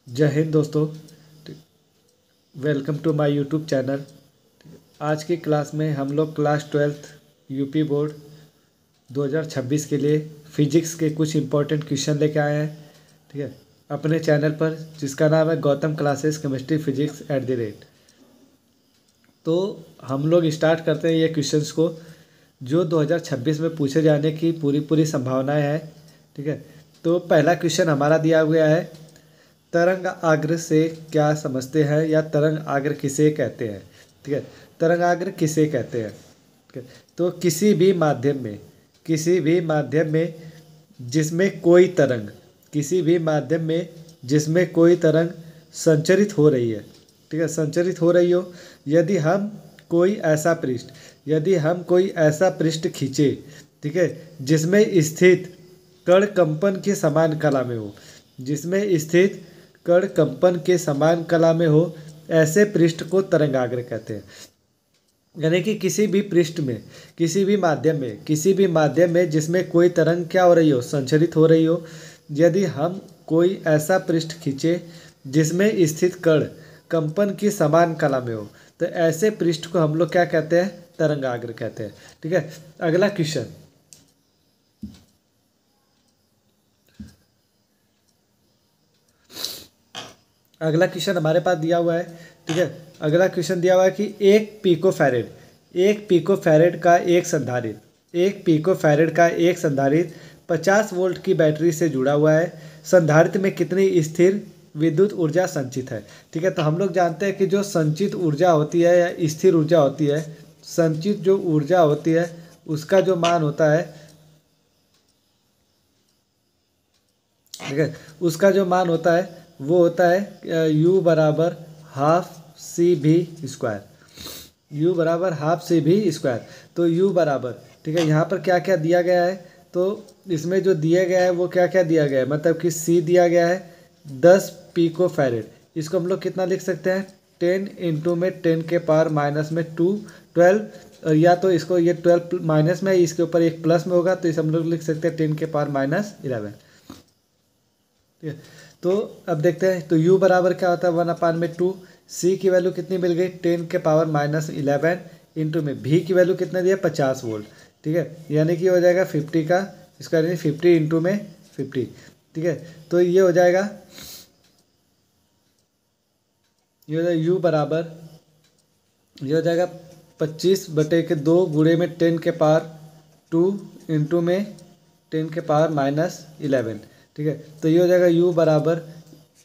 जय हिंद दोस्तों। Welcome to my YouTube channel. आज की क्लास में हम लोग क्लास 12th यूपी बोर्ड 2026 के लिए फिजिक्स के कुछ इम्पोर्टेंट क्वेश्चन लेके आए हैं। ठीक है, अपने चैनल पर जिसका नाम है गौतम क्लासेस केमिस्ट्री फिजिक्स @ तो हम लोग स्टार्ट करते हैं ये क्वेश्चंस को जो 2026 में पूछे जाने की पूरी संभावनाएं हैं। ठीक है, तो पहला क्वेश्चन हमारा दिया हुआ है, तरंग आग्र से क्या समझते हैं या तरंग आग्र किसे कहते हैं। ठीक है, तरंग आग्र किसे कहते हैं। ठीक है, तो किसी भी माध्यम में जिसमें कोई तरंग किसी भी माध्यम में जिसमें कोई तरंग संचरित हो रही है। ठीक है, संचरित हो रही हो, यदि हम कोई ऐसा पृष्ठ खींचे, ठीक है, जिसमें स्थित कण कंपन के समान कला में हो, जिसमें स्थित कण कंपन के समान कला में हो, ऐसे पृष्ठ को तरंगाग्र कहते हैं। यानी कि किसी भी पृष्ठ में किसी भी माध्यम में जिसमें कोई तरंग क्या हो रही हो, संचरित हो रही हो, यदि हम कोई ऐसा पृष्ठ खींचे जिसमें स्थित कण कंपन की समान कला में हो, तो ऐसे पृष्ठ को हम लोग क्या कहते हैं, तरंगाग्र कहते हैं। ठीक है, अगला क्वेश्चन हमारे पास दिया हुआ है। ठीक है, अगला क्वेश्चन दिया हुआ है कि एक पिको फैरेड का एक संधारित्र 50 वोल्ट की बैटरी से जुड़ा हुआ है। संधारित्र में कितनी स्थिर विद्युत ऊर्जा संचित है। ठीक है, तो हम लोग जानते हैं कि जो संचित ऊर्जा होती है या स्थिर ऊर्जा होती है, संचित जो ऊर्जा होती है उसका जो मान होता है, ठीक है, उसका जो मान होता है वो होता है U बराबर हाफ सी भी स्क्वायर। तो U बराबर, ठीक है, यहाँ पर क्या क्या दिया गया है, तो इसमें जो दिया गया है वो क्या क्या दिया गया है, मतलब कि C दिया गया है 10 पिको फैरेड। इसको हम लोग कितना लिख सकते हैं, 10 इंटू में 10 के पावर माइनस में 2 12, या तो इसको ये 12 माइनस में, इसके ऊपर एक प्लस में होगा, तो इसे हम लोग लिख सकते हैं 10 के पावर -11। ठीक है, तो अब देखते हैं, तो U बराबर क्या होता है 1/2। C की वैल्यू कितनी मिल गई, 10 के पावर -11 इंटू में V की वैल्यू कितना दिया, 50 वोल्ट। ठीक है, यानी कि हो जाएगा 50 का स्क्वायर, यानी 50 इंटू में 50। ठीक है, तो ये हो जाएगा U बराबर, ये हो जाएगा 25/2 गुणे में 10 के पावर 2 इंटू में 10 के पावर -11। ठीक है, तो ये हो जाएगा U बराबर,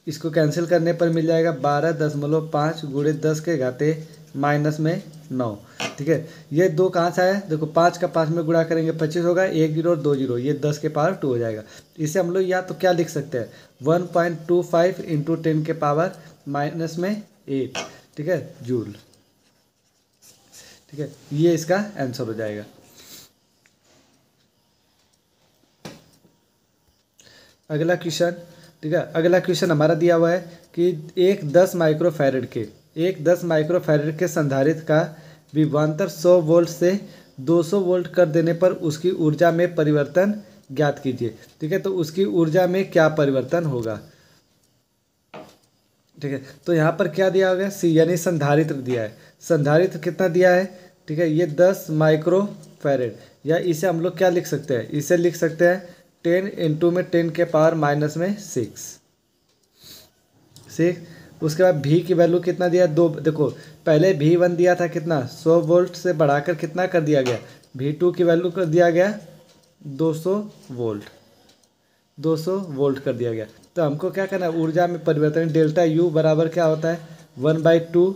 इसको कैंसिल करने पर मिल जाएगा 12.5 गुणे 10 के घाते -9। ठीक है, ये 2 कहाँ से आया, देखो 5 का 5 में गुणा करेंगे 25 होगा, 1 जीरो और 2 जीरो, ये 10 के पावर 2 हो जाएगा। इसे हम लोग या तो क्या लिख सकते हैं, 1.25 इंटू 10 के पावर -8, ठीक है, जूल। ठीक है, ये इसका आंसर हो जाएगा। अगला क्वेश्चन, ठीक है, अगला क्वेश्चन हमारा दिया हुआ है कि एक 10 माइक्रोफैरेड के संधारित्र का विभवांतर 100 वोल्ट से 200 वोल्ट कर देने पर उसकी ऊर्जा में परिवर्तन ज्ञात कीजिए। ठीक है, तो उसकी ऊर्जा में क्या परिवर्तन होगा। ठीक है, तो यहाँ पर क्या दिया होगा, सी यानी संधारित्र दिया है। संधारित्र कितना दिया है, ठीक है, ये 10 माइक्रोफैरेड, या इसे हम लोग क्या लिख सकते हैं, इसे लिख सकते हैं 10 इंटू में 10 के पावर -6। उसके बाद भी की वैल्यू कितना दिया, 2। देखो पहले V1 दिया था कितना, 100 वोल्ट से बढ़ाकर कितना कर दिया गया, V2 की वैल्यू कर दिया गया 200 वोल्ट कर दिया गया। तो हमको क्या करना है, ऊर्जा में परिवर्तन, डेल्टा U बराबर क्या होता है 1/2।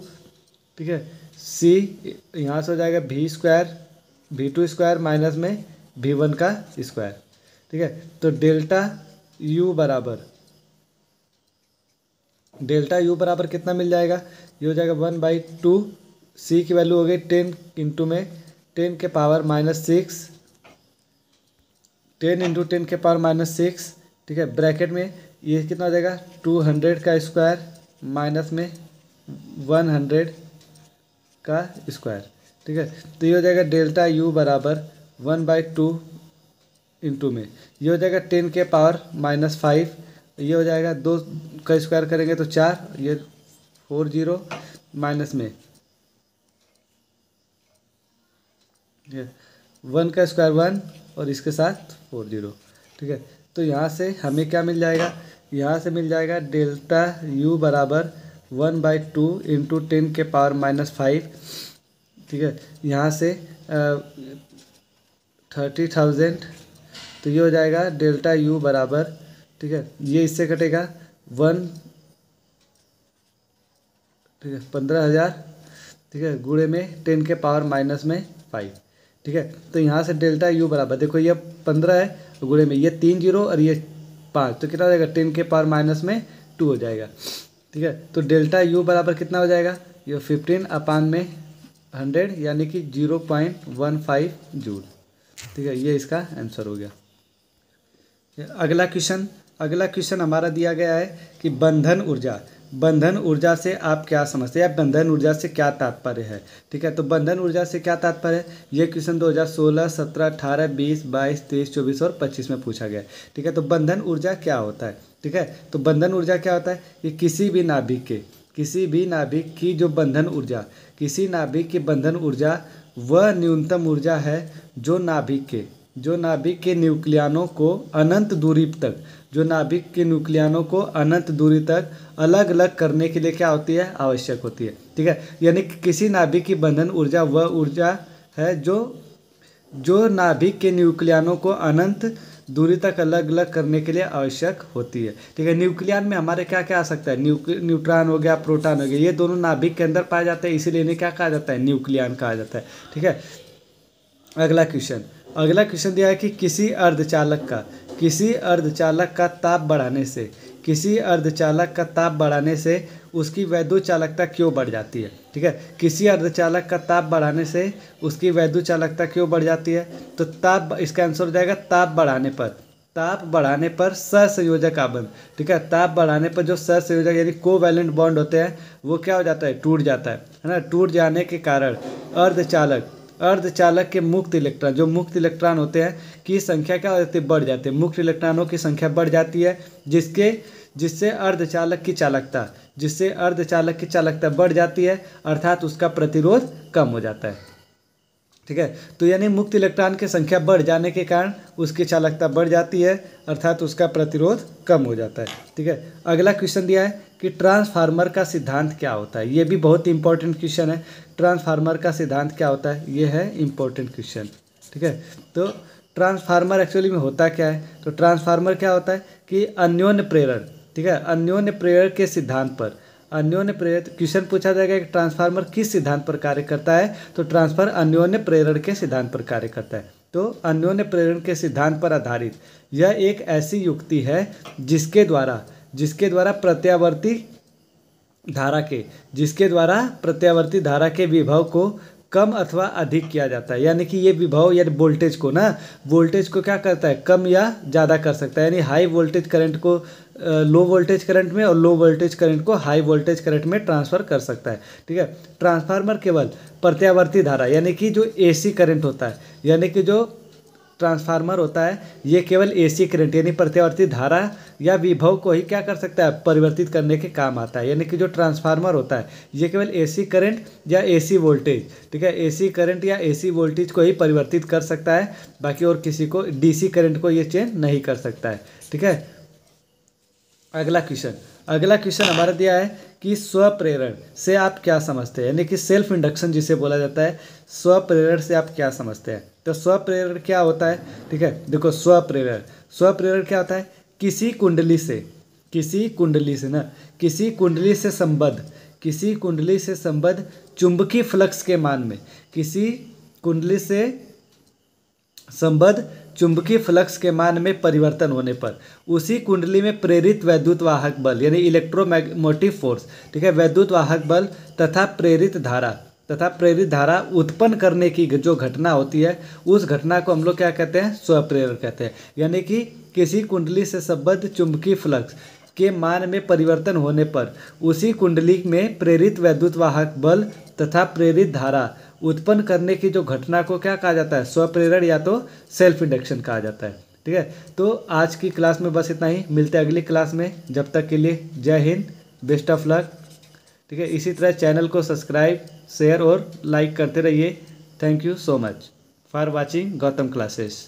ठीक है, C यहाँ से हो जाएगा V2 स्क्वायर माइनस में V1 का स्क्वायर। ठीक है, तो डेल्टा U बराबर कितना मिल जाएगा, ये हो जाएगा 1/2। C की वैल्यू हो गई 10 इंटू में 10 के पावर -6, 10 इंटू 10 के पावर -6। ठीक है, ब्रैकेट में ये कितना हो जाएगा 200 का स्क्वायर माइनस में 100 का स्क्वायर। ठीक है, तो ये हो जाएगा डेल्टा U बराबर 1/2 इंटू में ये हो जाएगा 10 के पावर -5 ये हो जाएगा 2 का स्क्वायर करेंगे तो 4, ये 4 0 माइनस में ये 1 का स्क्वायर 1 और इसके साथ 4 0। ठीक है, तो यहाँ से हमें क्या मिल जाएगा, यहाँ से मिल जाएगा डेल्टा u बराबर 1/2 इंटू 10 के पावर -5। ठीक है, यहाँ से 30,000, तो ये हो जाएगा डेल्टा u बराबर, ठीक है, ये इससे कटेगा 1, ठीक है, 15,000, ठीक है, गुणे में 10 के पावर -5। ठीक है, तो यहाँ से डेल्टा u बराबर, देखो ये 15 है, गुणे में ये 3 0 और ये 5, तो कितना हो जाएगा 10 के पावर -2 हो जाएगा। ठीक है, तो डेल्टा u बराबर कितना हो जाएगा, ये 15/100 यानी कि 0.15 जूल। ठीक है, ये इसका आंसर हो गया। अगला क्वेश्चन हमारा दिया गया है कि बंधन ऊर्जा से आप क्या समझते हैं, या बंधन ऊर्जा से क्या तात्पर्य है। ठीक है, तो बंधन ऊर्जा से क्या तात्पर्य है, ये क्वेश्चन 2016, 17, 18, 20, 22, 23, 24 और 25 में पूछा गया है। ठीक है, तो बंधन ऊर्जा क्या होता है। ठीक है, तो बंधन ऊर्जा क्या होता है, कि किसी भी नाभिक की जो बंधन ऊर्जा, किसी नाभिक की बंधन ऊर्जा वह न्यूनतम ऊर्जा है जो नाभिक के न्यूक्लियनों को अनंत दूरी तक अलग अलग करने के लिए क्या होती है, आवश्यक होती है। ठीक है, यानी कि किसी नाभिक की बंधन ऊर्जा वह ऊर्जा है जो नाभिक के न्यूक्लियनों को अनंत दूरी तक अलग अलग करने के लिए आवश्यक होती है। ठीक है, न्यूक्लियन में हमारे क्या क्या आ सकता है, न्यूट्रॉन हो गया, प्रोटॉन हो गया, ये दोनों नाभिक के अंदर पाए जाते हैं, इसीलिए इन्हें क्या कहा जाता है, न्यूक्लियन कहा जाता है। ठीक है, अगला क्वेश्चन दिया है कि किसी अर्धचालक का ताप बढ़ाने से उसकी वैद्युत चालकता क्यों बढ़ जाती है। ठीक है, किसी अर्धचालक का ताप बढ़ाने से उसकी वैद्युत चालकता क्यों बढ़ जाती है, तो ताप, इसका आंसर हो जाएगा ताप बढ़ाने पर सहसंयोजक आबंध। ठीक है, ताप बढ़ाने पर जो सहसंयोजक यानी कोवैलेंट बॉन्ड होते हैं वो क्या हो जाता है, टूट जाता है ना। टूट जाने के कारण अर्धचालक के मुक्त इलेक्ट्रॉन होते हैं की संख्या क्या हो जाती है, बढ़ जाती है। मुक्त इलेक्ट्रॉनों की संख्या बढ़ जाती है, जिससे अर्धचालक की चालकता बढ़ जाती है, अर्थात उसका प्रतिरोध कम हो जाता है। ठीक है, तो यानी मुक्त इलेक्ट्रॉन की संख्या बढ़ जाने के कारण उसकी चालकता बढ़ जाती है, अर्थात उसका प्रतिरोध कम हो जाता है। ठीक है, अगला क्वेश्चन दिया है कि ट्रांसफार्मर का सिद्धांत क्या होता है। ये भी बहुत इंपॉर्टेंट क्वेश्चन है, ट्रांसफार्मर का सिद्धांत क्या होता है, ये है इंपॉर्टेंट क्वेश्चन। ठीक है, तो ट्रांसफार्मर एक्चुअली में होता क्या है, तो ट्रांसफार्मर क्या होता है कि अन्योन्य प्रेरण, ठीक है, अन्योन्य प्रेरण के सिद्धांत पर क्वेश्चन पूछा जाएगा कि ट्रांसफार्मर किस सिद्धांत पर कार्य करता है, तो ट्रांसफर अन्योन्य प्रेरण के सिद्धांत पर कार्य करता है। तो अन्योन्य प्रेरण के सिद्धांत पर आधारित यह एक ऐसी युक्ति है जिसके द्वारा प्रत्यावर्ती धारा के विभव को कम अथवा अधिक किया जाता है। यानी कि ये विभव यानी वोल्टेज को क्या करता है, कम या ज़्यादा कर सकता है। यानी हाई वोल्टेज करंट को लो वोल्टेज करंट में और लो वोल्टेज करंट को हाई वोल्टेज करंट में ट्रांसफ़र कर सकता है। ठीक है, ट्रांसफार्मर केवल प्रत्यावर्ती धारा यानी कि जो एसी करंट होता है, यानी कि जो ट्रांसफार्मर होता है ये केवल एसी करंट यानी प्रत्यावर्ती धारा या विभव को ही क्या कर सकता है, परिवर्तित करने के काम आता है। यानी कि जो ट्रांसफार्मर होता है ये केवल एसी करंट या एसी वोल्टेज, ठीक है, एसी करंट या एसी वोल्टेज को ही परिवर्तित कर सकता है, बाकी और किसी को डीसी करंट को ये चेंज नहीं कर सकता है। ठीक है, अगला क्वेश्चन हमारा दिया है कि स्वप्रेरण से आप क्या समझते हैं, यानी कि सेल्फ इंडक्शन जिसे बोला जाता है, स्वप्रेरण से आप क्या समझते हैं। तो स्वप्रेरण क्या होता है, ठीक है, देखो स्वप्रेरण क्या होता है, किसी कुंडली से संबद्ध चुंबकीय फ्लक्स के मान में, चुंबकीय फ्लक्स के मान में परिवर्तन होने पर उसी कुंडली में प्रेरित वैद्युत वाहक बल यानी इलेक्ट्रोमोटिव फोर्स, ठीक है, वैद्युत वाहक बल तथा प्रेरित धारा उत्पन्न करने की जो घटना होती है उस घटना को हम लोग क्या कहते हैं, स्वप्रेरण कहते हैं। यानी कि किसी कुंडली से संबद्ध चुंबकीय फ्लक्स के मान में परिवर्तन होने पर उसी कुंडली में प्रेरित वैद्युत वाहक बल तथा प्रेरित धारा उत्पन्न करने की जो घटना को क्या कहा जाता है, स्वप्रेरण या तो सेल्फ इंडक्शन कहा जाता है। ठीक है। तो आज की क्लास में बस इतना ही, मिलते हैं अगली क्लास में। जब तक के लिए जय हिंद, बेस्ट ऑफ लक। ठीक है, इसी तरह चैनल को सब्सक्राइब, शेयर और लाइक करते रहिए। Thank you so much for watching Gautam classes.